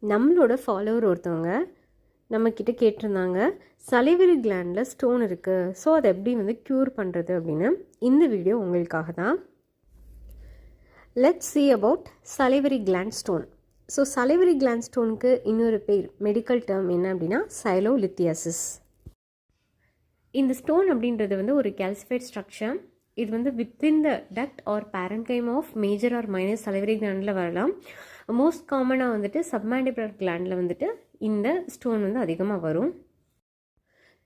நம்மளோட ஃபாலோவர் ஒருத்தவங்க நம்மக்கிட்ட கேட்டிருந்தாங்க, சலிவரி கிளாண்டில் ஸ்டோன் இருக்குது, ஸோ அதை எப்படி வந்து க்யூர் பண்ணுறது அப்படின்னு. இந்த வீடியோ உங்களுக்காக தான். Let's see about salivary gland stone. So salivary gland ஸ்டோனுக்கு இன்னொரு பேர், மெடிக்கல் டேர்ம் என்ன அப்படின்னா சைலோலித்தியாசிஸ். இந்த ஸ்டோன் அப்படின்றது வந்து ஒரு கேல்சிஃபைட் ஸ்ட்ரக்சர். இது வந்து within the duct or parenchyma of major or minor salivary கிளாண்டில் வரலாம். மோஸ்ட் காமனாக வந்துட்டு சப்மாண்டிபுலர் கிளாண்டில் வந்துட்டு இந்த ஸ்டோன் வந்து அதிகமாக வரும்.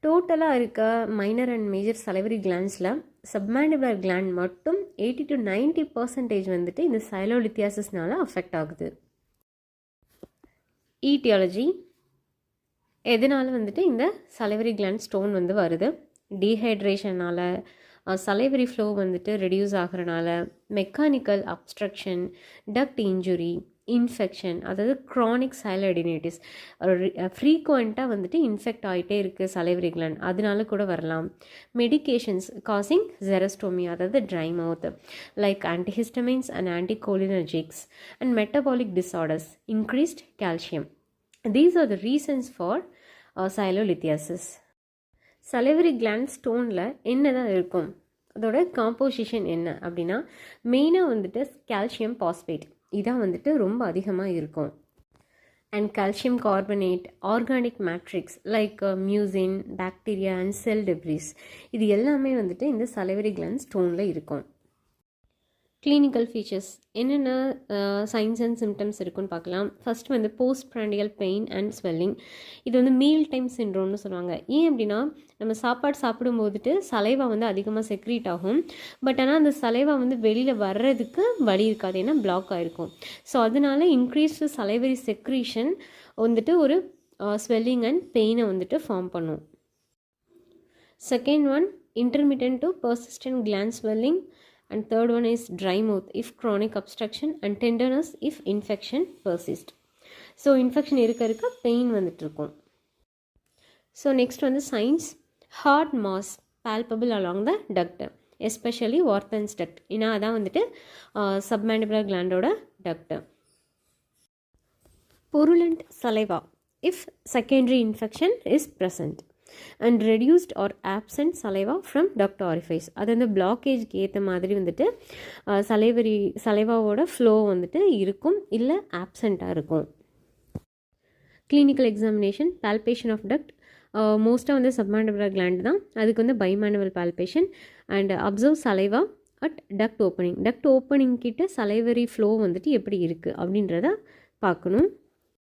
டோட்டலாக இருக்க மைனர் அண்ட் மேஜர் சலிவரி கிளாண்ட்ஸில் சப்மாண்டிபுலர் கிளாண்ட் மட்டும் 80 to 90% வந்துட்டு இந்த சைலோலித்தியாசிஸ்னால அஃபெக்ட் ஆகுது. ஈட்டியாலஜி, எதனால வந்துட்டு இந்த சலிவரி கிளாண்ட் ஸ்டோன் வந்து வருது? டீஹைட்ரேஷனால், சலைவரி ஃப்ளோ வந்துட்டு ரெடியூஸ் ஆகிறனால, mechanical obstruction, duct injury, infection, அதாவது க்ரானிக் சைலோடினைட்டிஸ், ஃப்ரீக்வெண்ட்டாக வந்துட்டு இன்ஃபெக்ட் ஆகிட்டே இருக்குது சலைவரி கிளாண்ட், அதனால கூட வரலாம். மெடிகேஷன்ஸ் காசிங் ஜெரஸ்டோமி, அதாவது dry mouth, like antihistamines and anticholinergics and metabolic disorders, increased calcium. These are the reasons for sialolithiasis. Salivary gland ஸ்டோனில் என்ன தான் இருக்கும், அதோட காம்போசிஷன் என்ன அப்படின்னா, மெயினாக வந்துட்டு கால்சியம் பாஸ்பேட் இதான் வந்துட்டு ரொம்ப அதிகமாக இருக்கும். And calcium carbonate, organic matrix like mucin, bacteria and sell debris, இது எல்லாமே வந்துட்டு இந்த சலிவரி கிளாண்ட் ஸ்டோனில் இருக்கும். கிளினிக்கல் ஃபீச்சர்ஸ் என்னென்ன சைன்ஸ் அண்ட் சிம்டம்ஸ் இருக்குன்னு பார்க்கலாம். ஃபர்ஸ்ட் வந்து போஸ்ட் ப்ராண்டியல் பெயின் அண்ட் ஸ்வெல்லிங். இது வந்து மீல் டைம் சிண்ட்ரோம்னு சொல்லுவாங்க. ஏன் அப்படின்னா, நம்ம சாப்பாடு சாப்பிடும்போதுட்டு சலைவா வந்து அதிகமாக செக்ரீட் ஆகும். பட் ஆனால் அந்த சலைவா வந்து வெளியில் வர்றதுக்கு வழி இருக்காது, ஏன்னா பிளாக் ஆகிருக்கும். ஸோ அதனால இன்க்ரீஸ்டு சலைவரி செக்ரீஷன் வந்துட்டு ஒரு ஸ்வெல்லிங் அண்ட் பெயினை வந்துட்டு ஃபார்ம் பண்ணும். Second one, intermittent to persistent gland swelling. And third one is dry mouth if chronic obstruction, and tenderness if infection persist. So infection இருக்க pain வந்துட்டு இருக்கும். So next வந்து signs, hard mass palpable along the duct, especially Warthin's duct. ஏன்னா அதான் வந்துட்டு submandibular gland ஓட duct. Purulent saliva if secondary infection is present, and reduced or absent saliva from duct orifice. அது வந்து பிளாக்கேஜ்க்கு ஏற்ற மாதிரி வந்துட்டு சலைவாவோட ஃப்ளோ வந்துட்டு இருக்கும், இல்லை ஆப்சண்ட்டாக இருக்கும். Clinical examination, palpation of duct, மோஸ்ட்டாக வந்து சப்மாண்டிபுலர் கிளாண்ட் தான், அதுக்கு வந்து bimanual palpation. And observe saliva at duct opening. Duct opening கிட்ட சலைவரி ஃப்ளோ வந்துட்டு எப்படி இருக்குது அப்படின்றத பார்க்கணும்.